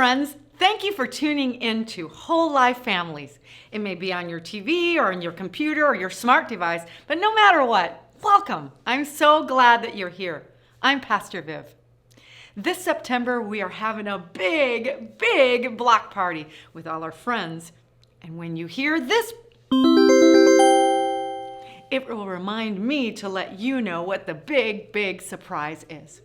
friends. Thank you for tuning in to Whole Life Families. It may be on your TV or on your computer or your smart device, but no matter what, welcome. I'm so glad that you're here. I'm Pastor Viv. This September, we are having a big block party with all our friends. And when you hear this, it will remind me to let you know what the big surprise is.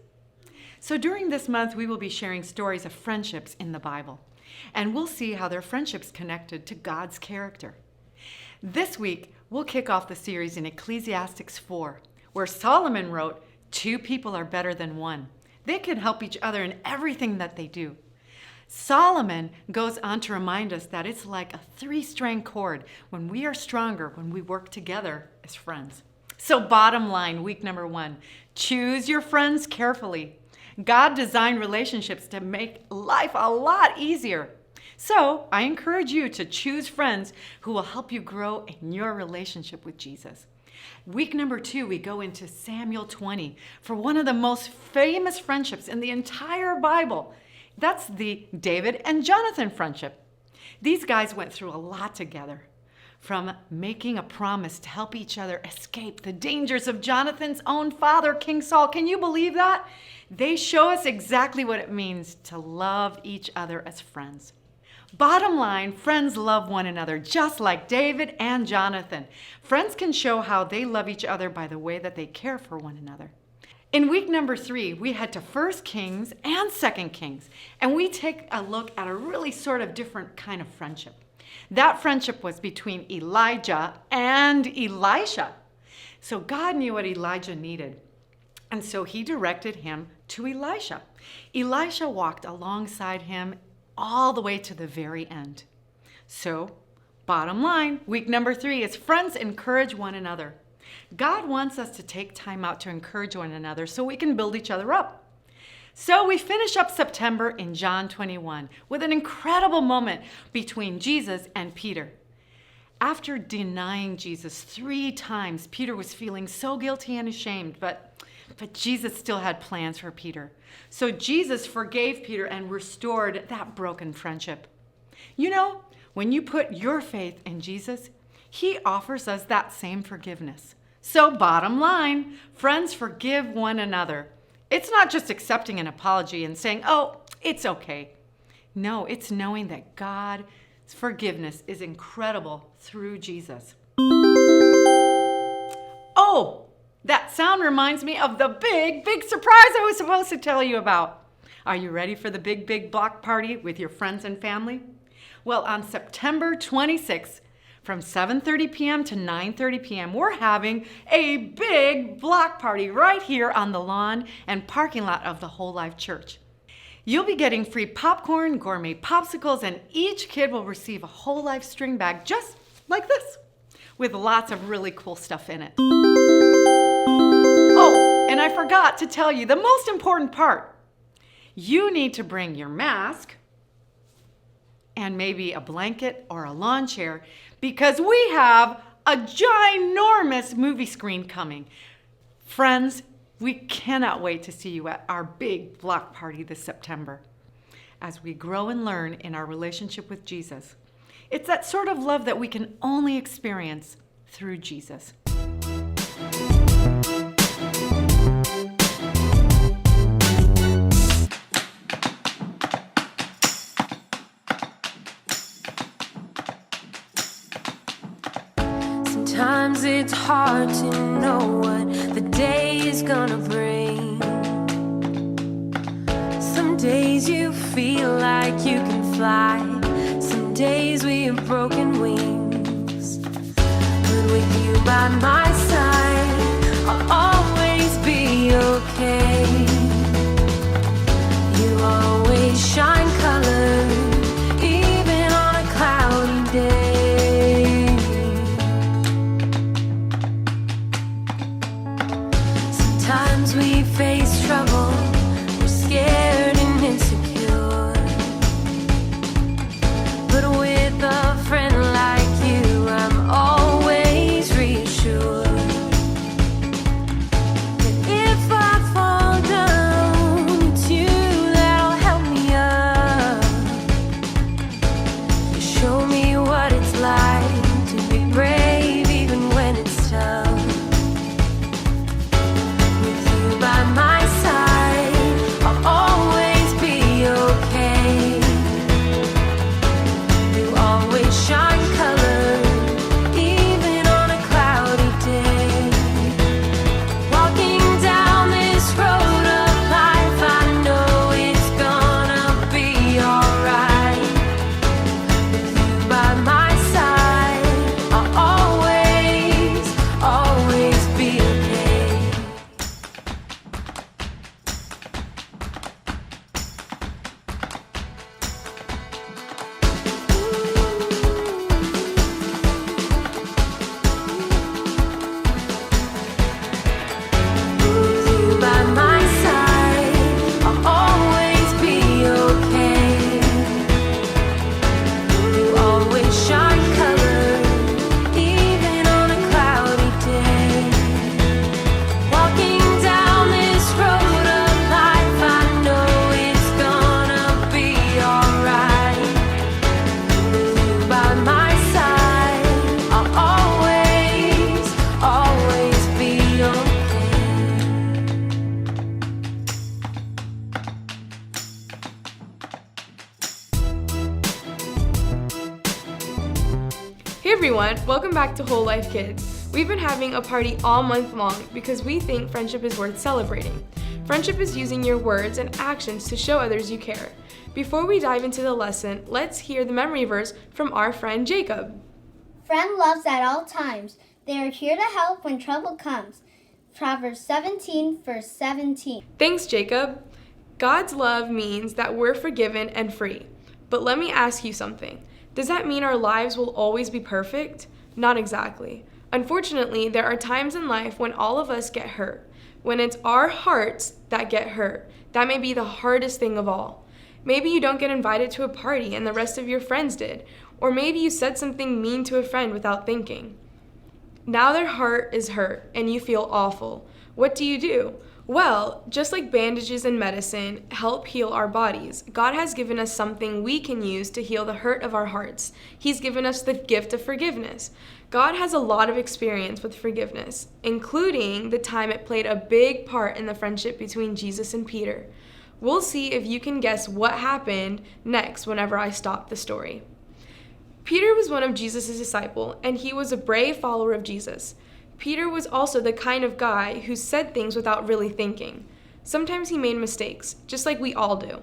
So during this month, we will be sharing stories of friendships in the Bible, and we'll see how their friendships connected to God's character. This week, we'll kick off the series in Ecclesiastes 4, where Solomon wrote, "Two people are better than one. They can help each other in everything that they do." Solomon goes on to remind us that it's like a three-string cord. When we are stronger, when we work together as friends. So bottom line, week number 1, choose your friends carefully. God designed relationships to make life a lot easier. So I encourage you to choose friends who will help you grow in your relationship with Jesus. Week number 2, we go into Samuel 20 for one of the most famous friendships in the entire Bible. That's the David and Jonathan friendship. These guys went through a lot together, from making a promise to help each other escape the dangers of Jonathan's own father, King Saul. Can you believe that? They show us exactly what it means to love each other as friends. Bottom line, friends love one another, just like David and Jonathan. Friends can show how they love each other by the way that they care for one another. In week number 3, we head to 1 Kings and 2 Kings, and we take a look at a really sort of different kind of friendship. That friendship was between Elijah and Elisha. So God knew what Elijah needed, and so he directed him to Elisha. Elisha walked alongside him all the way to the very end. So, bottom line, week number 3 is friends encourage one another. God wants us to take time out to encourage one another so we can build each other up. So we finish up September in John 21 with an incredible moment between Jesus and Peter. After denying Jesus 3 times, Peter was feeling so guilty and ashamed, but Jesus still had plans for Peter. So Jesus forgave Peter and restored that broken friendship. You know, when you put your faith in Jesus, he offers us that same forgiveness. So bottom line, friends forgive one another. It's not just accepting an apology and saying, "Oh, it's okay." No, it's knowing that God's forgiveness is incredible through Jesus. Oh, that sound reminds me of the big surprise I was supposed to tell you about. Are you ready for the big block party with your friends and family? Well, on September 26th, from 7:30 p.m. to 9:30 p.m., we're having a big block party right here on the lawn and parking lot of the Whole Life Church. You'll be getting free popcorn, gourmet popsicles, and each kid will receive a Whole Life string bag just like this, with lots of really cool stuff in it. Oh, and I forgot to tell you the most important part. You need to bring your mask and maybe a blanket or a lawn chair, because we have a ginormous movie screen coming. Friends, we cannot wait to see you at our big block party this September as we grow and learn in our relationship with Jesus. It's that sort of love that we can only experience through Jesus. Sometimes it's hard to know what the day is gonna bring. Some days you feel like you can fly. Some days we have broken wings. But with you by my side, I'll always be okay. You always shine color, even on a cloudy day. Sometimes we face trouble, we're scared and insecure. But with a friend like you, I'm always reassured that if I fall down, it's you that'll help me up. everyone, welcome back to Whole Life Kids. We've been having a party all month long because we think friendship is worth celebrating. Friendship is using your words and actions to show others you care. Before we dive into the lesson, let's hear the memory verse from our friend Jacob. Friend loves at all times. They are here to help when trouble comes. Proverbs 17, verse 17. Thanks, Jacob. God's love means that we're forgiven and free. But let me ask you something. Does that mean our lives will always be perfect? Not exactly. Unfortunately, there are times in life when all of us get hurt. When it's our hearts that get hurt, that may be the hardest thing of all. Maybe you don't get invited to a party and the rest of your friends did. Or maybe you said something mean to a friend without thinking. Now their heart is hurt and you feel awful. What do? Well, just like bandages and medicine help heal our bodies, God has given us something we can use to heal the hurt of our hearts. He's given us the gift of forgiveness. God has a lot of experience with forgiveness, including the time it played a big part in the friendship between Jesus and Peter. We'll see if you can guess what happened next whenever I stop the story. Peter was one of Jesus' disciples, and he was a brave follower of Jesus. Peter was also the kind of guy who said things without really thinking. Sometimes he made mistakes, just like we all do.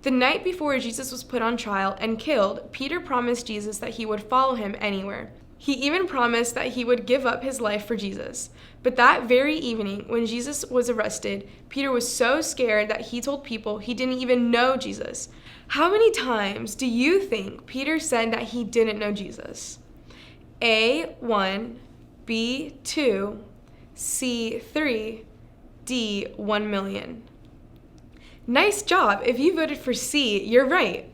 The night before Jesus was put on trial and killed, Peter promised Jesus that he would follow him anywhere. He even promised that he would give up his life for Jesus. But that very evening, when Jesus was arrested, Peter was so scared that he told people he didn't even know Jesus. How many times do you think Peter said that he didn't know Jesus? A, 1, B, 2, C, 3, D, 1 million. Nice job. If you voted for C, you're right.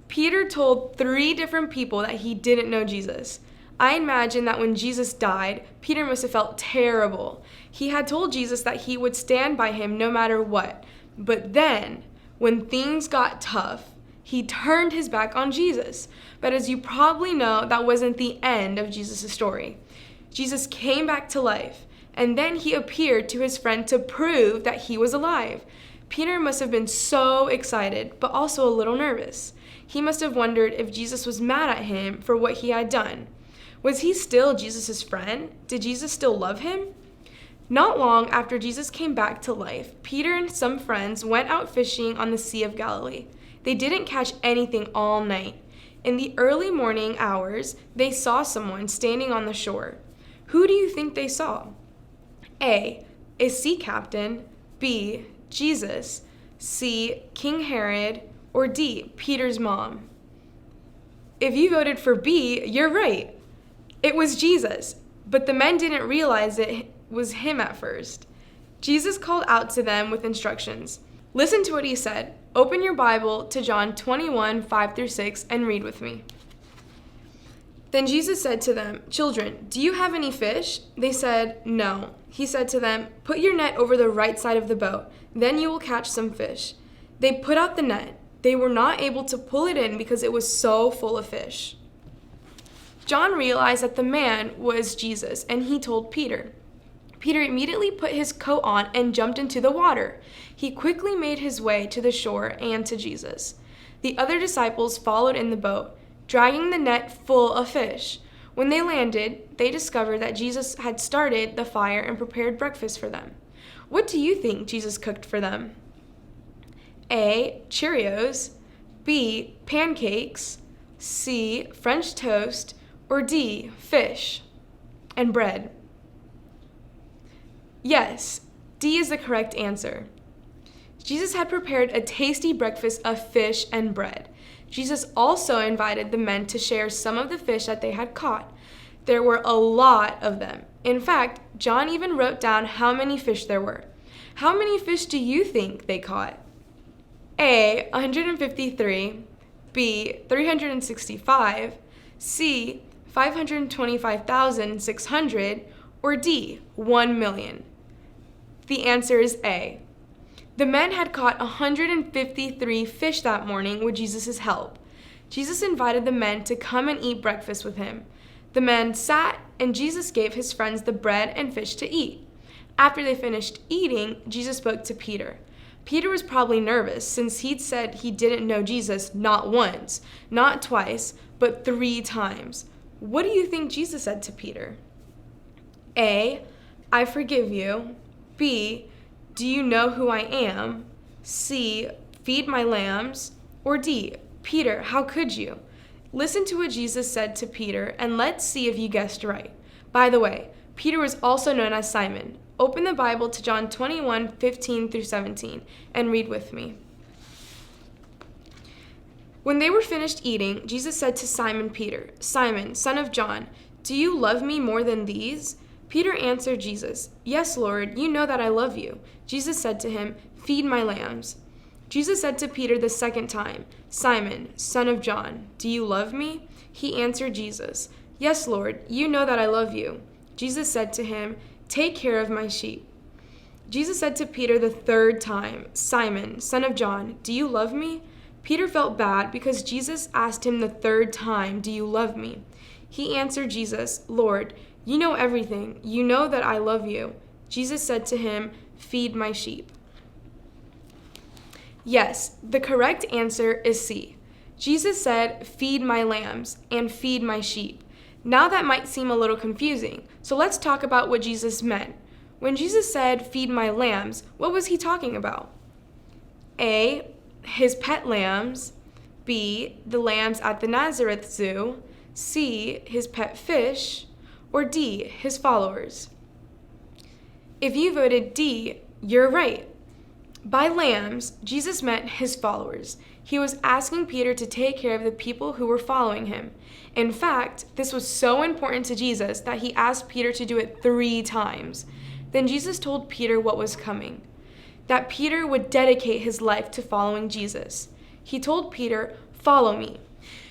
Peter told 3 different people that he didn't know Jesus. I imagine that when Jesus died, Peter must have felt terrible. He had told Jesus that he would stand by him no matter what. But then, when things got tough, he turned his back on Jesus. But as you probably know, that wasn't the end of Jesus' story. Jesus came back to life, and then he appeared to his friend to prove that he was alive. Peter must have been so excited, but also a little nervous. He must have wondered if Jesus was mad at him for what he had done. Was he still Jesus' friend? Did Jesus still love him? Not long after Jesus came back to life, Peter and some friends went out fishing on the Sea of Galilee. They didn't catch anything all night. In the early morning hours, they saw someone standing on the shore. Who do you think they saw? A sea captain, B, Jesus, C, King Herod, or D, Peter's mom? If you voted for B, you're right. It was Jesus, but the men didn't realize it was him at first. Jesus called out to them with instructions. Listen to what he said. Open your Bible to John 21, 5-6, and read with me. Then Jesus said to them, "Children, do you have any fish?" They said, "No." He said to them, "Put your net over the right side of the boat. Then you will catch some fish." They put out the net. They were not able to pull it in because it was so full of fish. John realized that the man was Jesus, and he told Peter. Peter immediately put his coat on and jumped into the water. He quickly made his way to the shore and to Jesus. The other disciples followed in the boat, dragging the net full of fish. When they landed, they discovered that Jesus had started the fire and prepared breakfast for them. What do you think Jesus cooked for them? A, Cheerios, B, pancakes, C, French toast, or D, fish and bread? Yes, D is the correct answer. Jesus had prepared a tasty breakfast of fish and bread. Jesus also invited the men to share some of the fish that they had caught. There were a lot of them. In fact, John even wrote down how many fish there were. How many fish do you think they caught? A, 153, B, 365, C, 525,600, or D, 1 million? The answer is A. The men had caught 153 fish that morning with Jesus' help. Jesus invited the men to come and eat breakfast with him. The men sat, and Jesus gave his friends the bread and fish to eat. After they finished eating, Jesus spoke to Peter. Peter was probably nervous since he'd said he didn't know Jesus not once, not twice, but 3 times. What do you think Jesus said to Peter? A, I forgive you. B, do you know who I am? C, feed my lambs. Or D, Peter, how could you? Listen to what Jesus said to Peter, and let's see if you guessed right. By the way, Peter was also known as Simon. Open the Bible to John 21:15-17 and read with me. When they were finished eating, Jesus said to Simon Peter, Simon, son of John, do you love me more than these? Peter answered Jesus, Yes, Lord, you know that I love you. Jesus said to him, Feed my lambs. Jesus said to Peter the second time, Simon, son of John, do you love me? He answered Jesus, Yes, Lord, you know that I love you. Jesus said to him, Take care of my sheep. Jesus said to Peter the third time, Simon, son of John, do you love me? Peter felt bad because Jesus asked him the third time, Do you love me? He answered Jesus, Lord, you know everything. You know that I love you. Jesus said to him, Feed my sheep. Yes, the correct answer is C. Jesus said, Feed my lambs and feed my sheep. Now that might seem a little confusing, so let's talk about what Jesus meant. When Jesus said, Feed my lambs, what was he talking about? A, his pet lambs. B, the lambs at the Nazareth Zoo. C, his pet fish. Or D, his followers. If you voted D, you're right. By lambs, Jesus meant his followers. He was asking Peter to take care of the people who were following him. In fact, this was so important to Jesus that he asked Peter to do it 3 times. Then Jesus told Peter what was coming, that Peter would dedicate his life to following Jesus. He told Peter, Follow me.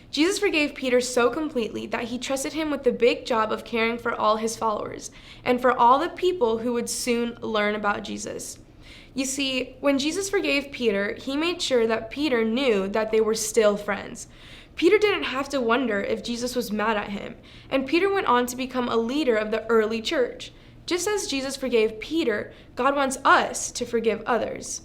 Jesus forgave Peter so completely that he trusted him with the big job of caring for all his followers and for all the people who would soon learn about Jesus. You see, when Jesus forgave Peter, he made sure that Peter knew that they were still friends. Peter didn't have to wonder if Jesus was mad at him, and Peter went on to become a leader of the early church. Just as Jesus forgave Peter, God wants us to forgive others.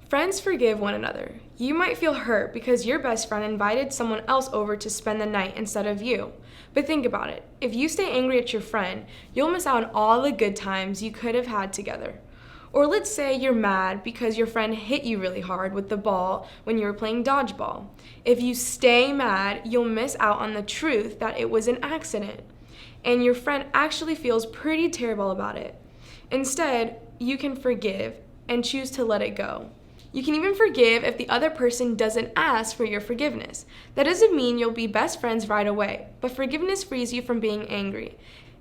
Friends forgive one another. You might feel hurt because your best friend invited someone else over to spend the night instead of you. But think about it. If you stay angry at your friend, you'll miss out on all the good times you could have had together. Or let's say you're mad because your friend hit you really hard with the ball when you were playing dodgeball. If you stay mad, you'll miss out on the truth that it was an accident, and your friend actually feels pretty terrible about it. Instead, you can forgive and choose to let it go. You can even forgive if the other person doesn't ask for your forgiveness. That doesn't mean you'll be best friends right away, but forgiveness frees you from being angry.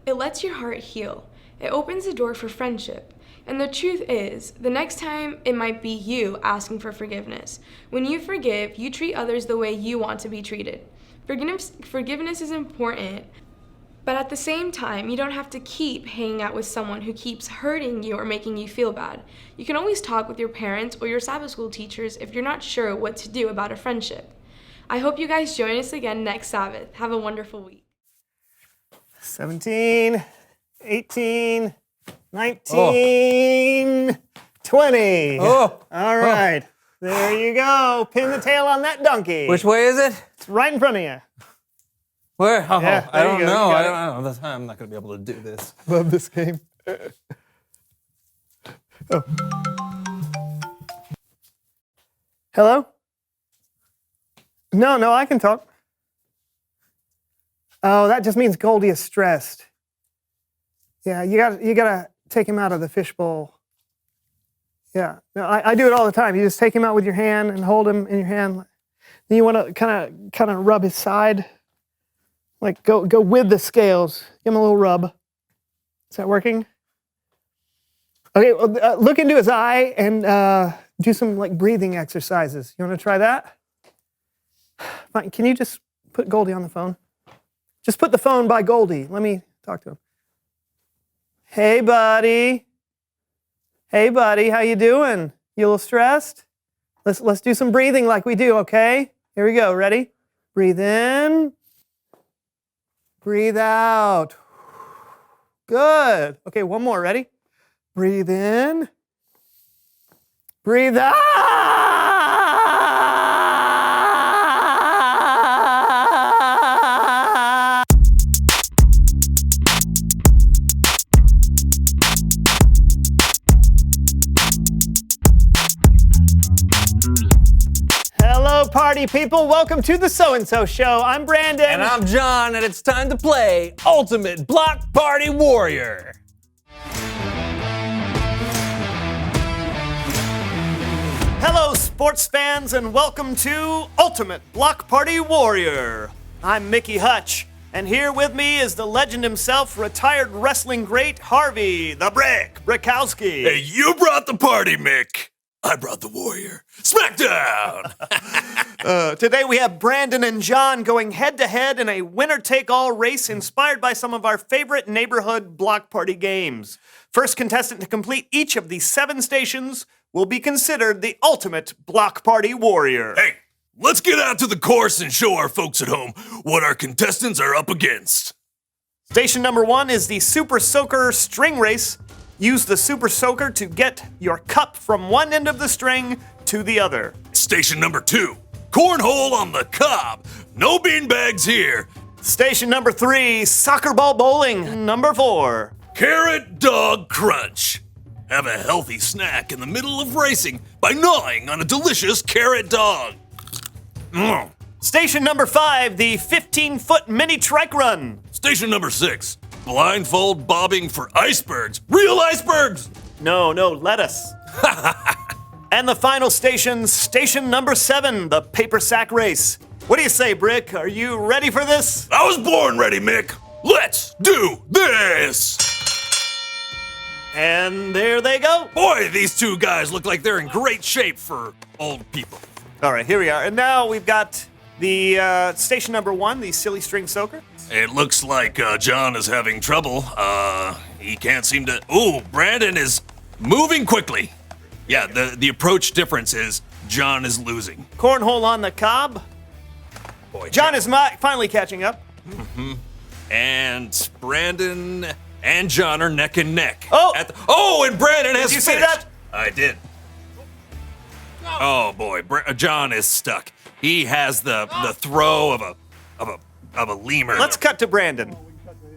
It lets your heart heal. It opens the door for friendship. And the truth is, the next time it might be you asking for forgiveness. When you forgive, you treat others the way you want to be treated. Forgiveness is important, but at the same time, you don't have to keep hanging out with someone who keeps hurting you or making you feel bad. You can always talk with your parents or your Sabbath school teachers if you're not sure what to do about a friendship. I hope you guys join us again next Sabbath. Have a wonderful week. 17, 18, 19, 20. Oh. All right. There you go. Pin the tail on that donkey. Which way is it? It's right in front of you. Where? Oh, Yeah, I there you don't go. know. You I got don't know. I'm not going to be able to do this. Love this game. Oh. Hello? No, I can talk. Oh, that just means Goldie is stressed. Yeah, you gotta take him out of the fishbowl. Yeah, no, I do it all the time. You just take him out with your hand and hold him in your hand. Then you want to kind of rub his side, like go with the scales. Give him a little rub. Is that working? Okay, well, look into his eye and do some like breathing exercises. You want to try that? Fine. Can you just put Goldie on the phone? Just put the phone by Goldie. Let me talk to him. Hey, buddy. Hey, buddy. How you doing? You a little stressed? Let's do some breathing like we do, okay? Here we go. Ready? Breathe in. Breathe out. Good. Okay, one more. Ready? Breathe in. Breathe out. party people. Welcome to the So-and-So Show. I'm Brandon. And I'm John, and it's time to play Ultimate Block Party Warrior. Hello, sports fans, and welcome to Ultimate Block Party Warrior. I'm Mickey Hutch, and here with me is the legend himself, retired wrestling great Harvey the Brick Brickowski. Hey, you brought the party, Mick. I brought the warrior. Smackdown! Today we have Brandon and John going head-to-head in a winner-take-all race inspired by some of our favorite neighborhood block party games. First contestant to complete each of the 7 stations will be considered the ultimate block party warrior. Hey, let's get out to the course and show our folks at home what our contestants are up against. Station number 1 is the Super Soaker String Race. Use the Super Soaker to get your cup from one end of the string to the other. Station number 2, cornhole on the cob. No beanbags here. Station number 3, Soccer Ball Bowling. Number 4. Carrot Dog Crunch. Have a healthy snack in the middle of racing by gnawing on a delicious carrot dog. Mm. Station number 5, the 15-foot mini trike run. Station number 6, blindfold bobbing for icebergs. Real icebergs! No, lettuce. And the final station, station number 7, the paper sack race. What do you say, Brick? Are you ready for this? I was born ready, Mick. Let's do this! And there they go. Boy, these two guys look like they're in great shape for old people. All right, here we are. And now we've got the station number 1, the silly string soaker. It looks like John is having trouble. He can't seem to... Ooh, Brandon is moving quickly. Yeah, the approach difference is John is losing. Cornhole on the cob. Boy, John is finally catching up. And Brandon and John are neck and neck. Oh! And Brandon has Did you see finished. that? I did. Oh boy, John is stuck. He has the throw of a lemur. Let's cut to Brandon.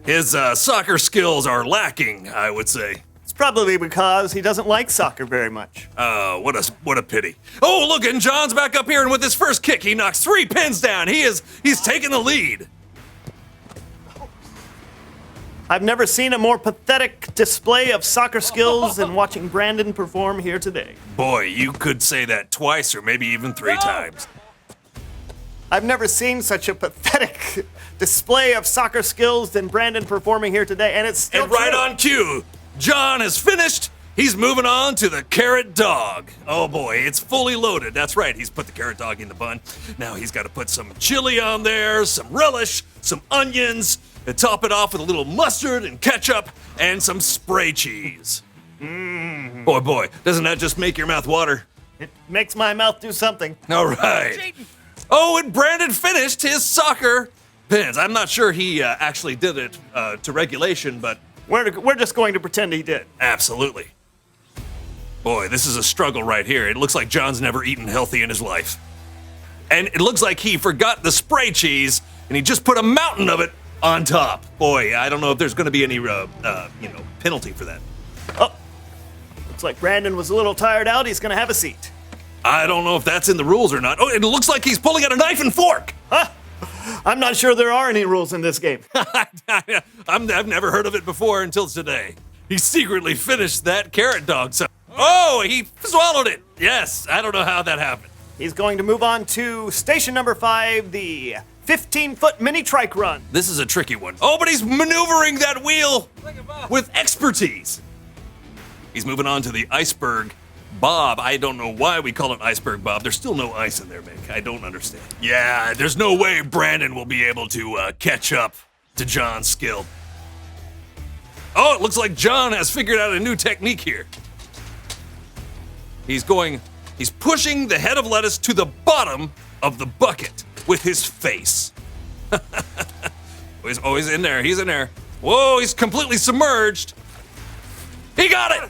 His soccer skills are lacking, I would say. It's probably because he doesn't like soccer very much. What a pity. Oh, look, and John's back up here, and with his first kick, he knocks 3 pins down. He's taking the lead. I've never seen a more pathetic display of soccer skills than watching Brandon perform here today. Boy, you could say that twice or maybe even 3 times. I've never seen such a pathetic display of soccer skills than Brandon performing here today, and it's still And right true. on cue, John has finished. He's moving on to the carrot dog. Oh boy, it's fully loaded. That's right, he's put the carrot dog in the bun. Now he's got to put some chili on there, some relish, some onions, and top it off with a little mustard and ketchup and some spray cheese. Boy, doesn't that just make your mouth water? It makes my mouth do something. All right. Oh, and Brandon finished his soccer pins. I'm not sure he actually did it to regulation, but We're just going to pretend he did. absolutely. Boy, this is a struggle right here. It looks like John's never eaten healthy in his life. And it looks like he forgot the spray cheese, and he just put a mountain of it on top. Boy, I don't know if there's going to be any, penalty for that. Oh, looks like Brandon was a little tired out. He's going to have a seat. I don't know if that's in the rules or not. Oh, it looks like he's pulling out a knife and fork. Huh? I'm not sure there are any rules in this game. I've never heard of it before until today. He secretly finished that carrot dog. Oh, he swallowed it. Yes, I don't know how that happened. He's going to move on to station number 5, the 15-foot mini trike run. This is a tricky one. Oh, but he's maneuvering that wheel with expertise. He's moving on to the iceberg bob. I don't know why we call it iceberg bob. There's still no ice in there, Mick. I don't understand. Yeah, there's no way Brandon will be able to catch up to John's skill. Oh, it looks like John has figured out a new technique here. He's pushing the head of lettuce to the bottom of the bucket with his face. He's in there. He's in there. Whoa, he's completely submerged. He got it.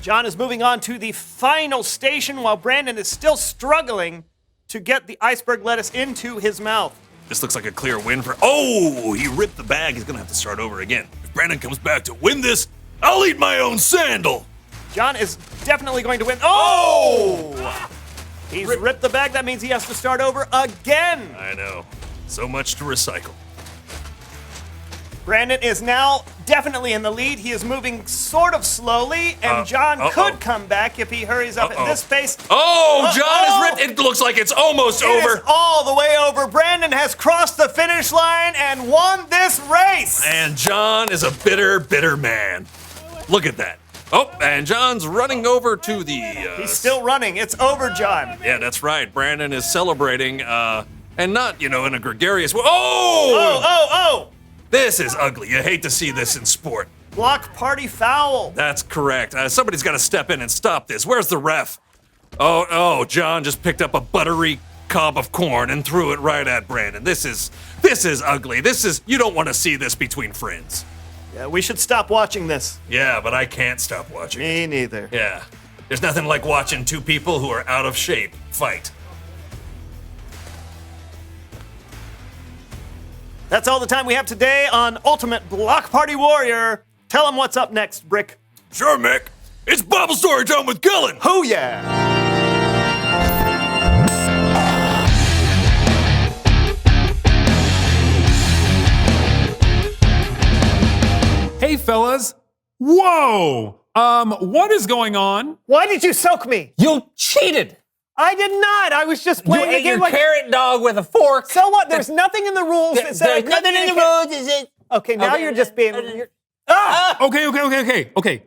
John is moving on to the final station while Brandon is still struggling to get the iceberg lettuce into his mouth. This looks like a clear win for... Oh, he ripped the bag. He's going to have to start over again. If Brandon comes back to win this, I'll eat my own sandal. John is definitely going to win. Oh! He's ripped the bag. That means he has to start over again. I know. So much to recycle. Brandon is now definitely in the lead. He is moving sort of slowly, and John could come back if he hurries up at this pace. Oh, John is ripped. It looks like it's almost It over. is all the way over. Brandon has crossed the finish line and won this race. And John is a bitter, bitter man. Look at that. Oh, and John's running over to the... He's still running. It's over, John. Yeah, that's right. Brandon is celebrating, and not, in a gregarious way. Oh! Oh! This is ugly. You hate to see this in sport. Block party foul. That's correct. Somebody's got to step in and stop this. Where's the ref? Oh, John just picked up a buttery cob of corn and threw it right at Brandon. This is ugly. You don't want to see this between friends. Yeah, we should stop watching this. Yeah, but I can't stop watching. Me neither. Yeah. There's nothing like watching two people who are out of shape fight. That's all the time we have today on Ultimate Block Party Warrior. Tell them what's up next, Brick. Sure, Mick. It's Bible story time with Gillen. Oh, yeah. Hey, fellas. Whoa! What is going on? Why did you soak me? You cheated. I did not. I was just You playing the ate game your like. carrot dog with a fork. So what? There's nothing in the rules that says. There's nothing in the rules. Is it? Okay, now Okay. you're just being. Okay.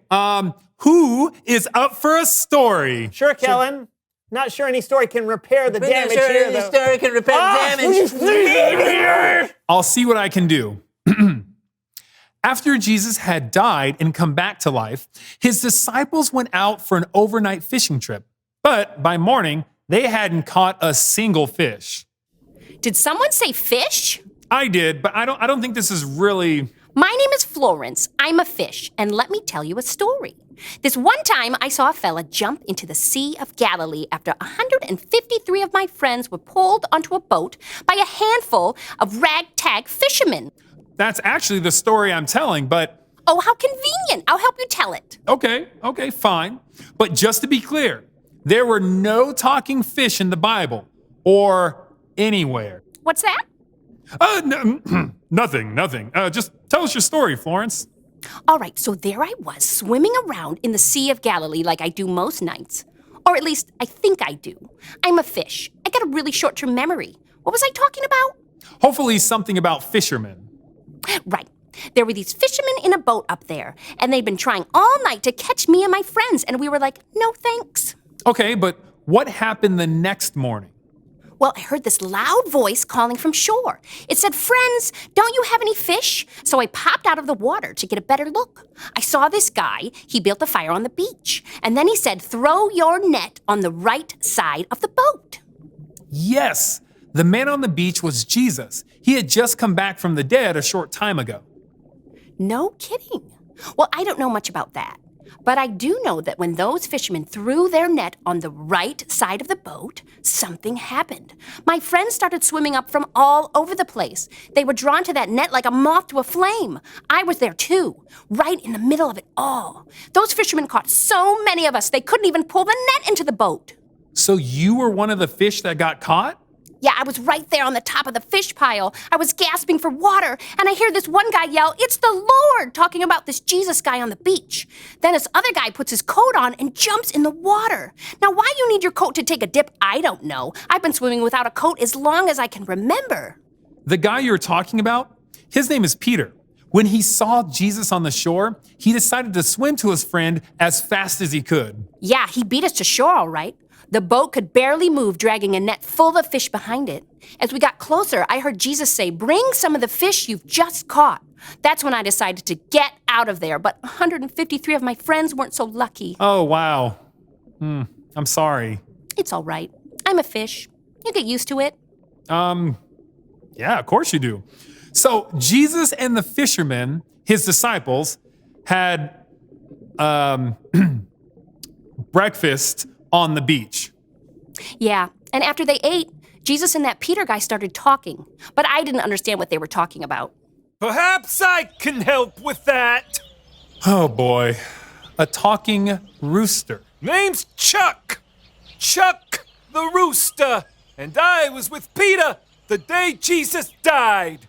Who is up for a story? Sure, Kellen. Not sure any story can repair the damage here, though. story can repair damage. I'll see what I can do. After Jesus had died and come back to life, his disciples went out for an overnight fishing trip. But by morning, they hadn't caught a single fish. Did someone say fish? I did, but I don't think this is really. My name is Florence. I'm a fish, and let me tell you a story. This one time, I saw a fella jump into the Sea of Galilee after 153 of my friends were pulled onto a boat by a handful of ragtag fishermen. That's actually the story I'm telling, but. Oh, how convenient. I'll help you tell it. Okay, fine. But just to be clear, there were no talking fish in the Bible or anywhere. What's that? Nothing. Just tell us your story, Florence. All right, so there I was, swimming around in the Sea of Galilee like I do most nights. Or at least, I think I do. I'm a fish. I got a really short-term memory. What was I talking about? Hopefully something about fishermen. Right. There were these fishermen in a boat up there, and they'd been trying all night to catch me and my friends, and we were like, no thanks. Okay, but what happened the next morning? Well, I heard this loud voice calling from shore. It said, friends, don't you have any fish? So I popped out of the water to get a better look. I saw this guy. He built a fire on the beach. And then he said, throw your net on the right side of the boat. Yes, the man on the beach was Jesus. He had just come back from the dead a short time ago. No kidding. Well, I don't know much about that. But I do know that when those fishermen threw their net on the right side of the boat, something happened. My friends started swimming up from all over the place. They were drawn to that net like a moth to a flame. I was there too, right in the middle of it all. Those fishermen caught so many of us, they couldn't even pull the net into the boat. So you were one of the fish that got caught? Yeah, I was right there on the top of the fish pile. I was gasping for water, and I hear this one guy yell, "It's the Lord," talking about this Jesus guy on the beach. Then this other guy puts his coat on and jumps in the water. Now, why you need your coat to take a dip, I don't know. I've been swimming without a coat as long as I can remember. The guy you're talking about, his name is Peter. When he saw Jesus on the shore, he decided to swim to his friend as fast as he could. Yeah, he beat us to shore, all right. The boat could barely move, dragging a net full of fish behind it. As we got closer, I heard Jesus say, "Bring some of the fish you've just caught." That's when I decided to get out of there, but 153 of my friends weren't so lucky. Oh, wow. I'm sorry. It's all right. I'm a fish. You get used to it. Yeah, of course you do. So Jesus and the fishermen, his disciples, had breakfast on the beach. Yeah, and after they ate, Jesus and that Peter guy started talking, but I didn't understand what they were talking about. Perhaps I can help with that. Oh boy, a talking rooster. Name's Chuck. Chuck the rooster, and I was with Peter the day Jesus died.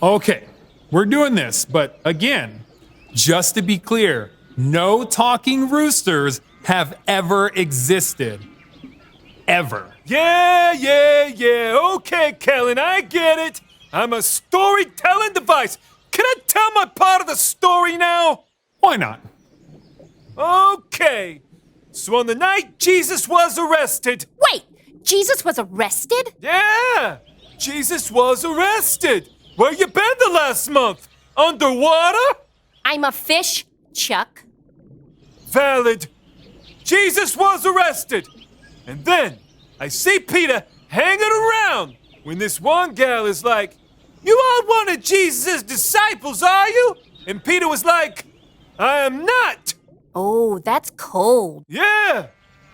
Okay, we're doing this, but again, just to be clear, no talking roosters have ever existed. Ever. Yeah. Okay, Kellen, I get it. I'm a storytelling device. Can I tell my part of the story now? Why not? Okay. So on the night Jesus was arrested. Wait, Jesus was arrested? Yeah, Jesus was arrested. Where you been the last month? Underwater? I'm a fish, Chuck. Valid. Jesus was arrested. And then I see Peter hanging around when this one gal is like, "You are one of Jesus' disciples, are you?" And Peter was like, "I am not." Oh, that's cold. Yeah.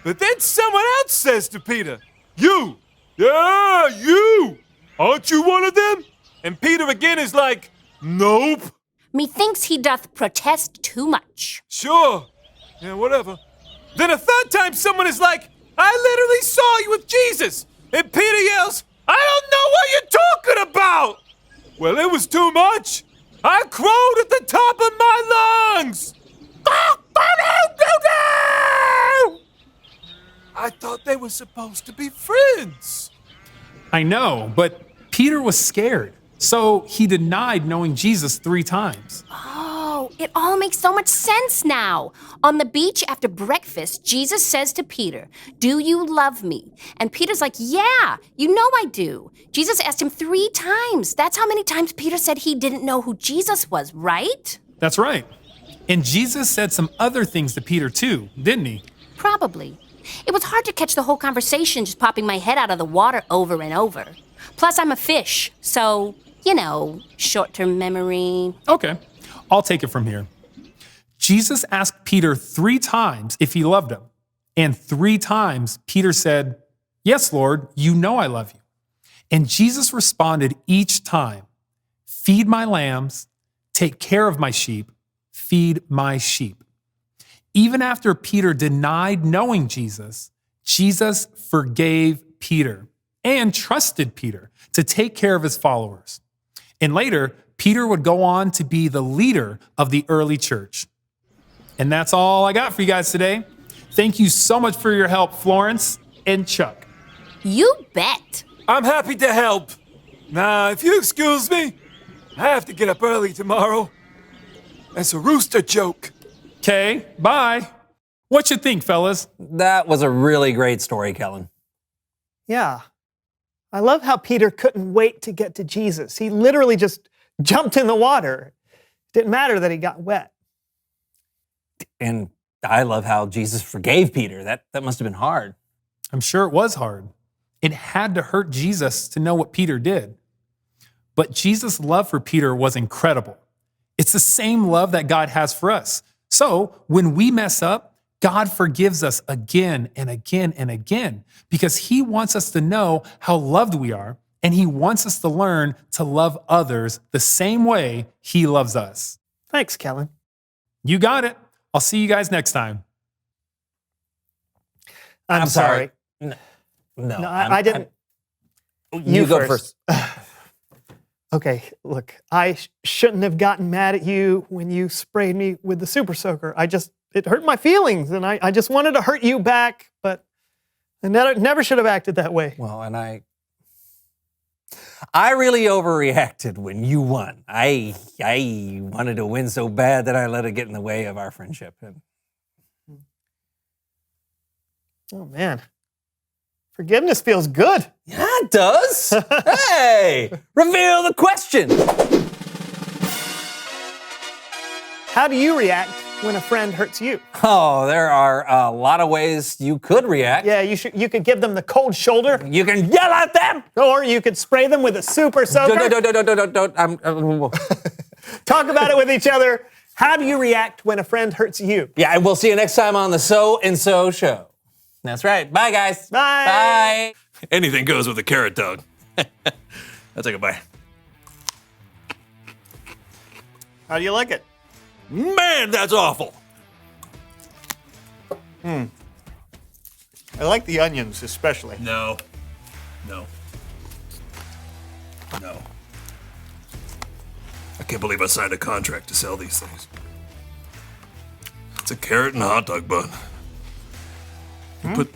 But then someone else says to Peter, "You. Yeah, you. Aren't you one of them?" And Peter again is like, "Nope." Methinks he doth protest too much. Sure. Yeah, whatever. Then a third time someone is like, "I literally saw you with Jesus." And Peter yells, "I don't know what you're talking about." Well, it was too much. I crowed at the top of my lungs. I thought they were supposed to be friends. I know, but Peter was scared, so he denied knowing Jesus 3 times. Oh, it all makes so much sense now. On the beach after breakfast, Jesus says to Peter, "Do you love me?" And Peter's like, "Yeah, you know I do." Jesus asked him 3 times. That's how many times Peter said he didn't know who Jesus was, right? That's right. And Jesus said some other things to Peter too, didn't he? Probably. It was hard to catch the whole conversation just popping my head out of the water over and over. Plus, I'm a fish, so, you know, short-term memory. Okay, I'll take it from here. Jesus asked Peter 3 times if he loved him. And 3 times Peter said, "Yes, Lord, you know I love you." And Jesus responded each time, "Feed my lambs, take care of my sheep, feed my sheep." Even after Peter denied knowing Jesus, Jesus forgave Peter and trusted Peter to take care of his followers. And later, Peter would go on to be the leader of the early church. And that's all I got for you guys today. Thank you so much for your help, Florence and Chuck. You bet. I'm happy to help. Now, if you excuse me, I have to get up early tomorrow. That's a rooster joke. Okay, bye. What you think, fellas? That was a really great story, Kellen. Yeah. I love how Peter couldn't wait to get to Jesus. He literally just jumped in the water. Didn't matter that he got wet. And I love how Jesus forgave Peter. That must have been hard. I'm sure it was hard. It had to hurt Jesus to know what Peter did. But Jesus' love for Peter was incredible. It's the same love that God has for us. So when we mess up, God forgives us again and again and again because he wants us to know how loved we are, and he wants us to learn to love others the same way he loves us. Thanks, Kellen. You got it. I'll see you guys next time. I'm sorry. No, I didn't. You go first. Okay, look, I shouldn't have gotten mad at you when you sprayed me with the super soaker. It hurt my feelings, and I just wanted to hurt you back, but I never should have acted that way. Well, and I really overreacted when you won. I wanted to win so bad that I let it get in the way of our friendship. Oh, man. Forgiveness feels good. Yeah, it does. Hey, reveal the question. How do you react when a friend hurts you? Oh, there are a lot of ways you could react. Yeah, you could give them the cold shoulder. You can yell at them. Or you could spray them with a super soaker. Don't. Talk about it with each other. How do you react when a friend hurts you? Yeah, and we'll see you next time on the So and So Show. That's right. Bye, guys. Bye. Bye. Anything goes with a carrot dog. I'll take a bite. How do you like it? Man, that's awful. I like the onions especially. No. No. No. I can't believe I signed a contract to sell these things. It's a carrot and a hot dog bun. You put.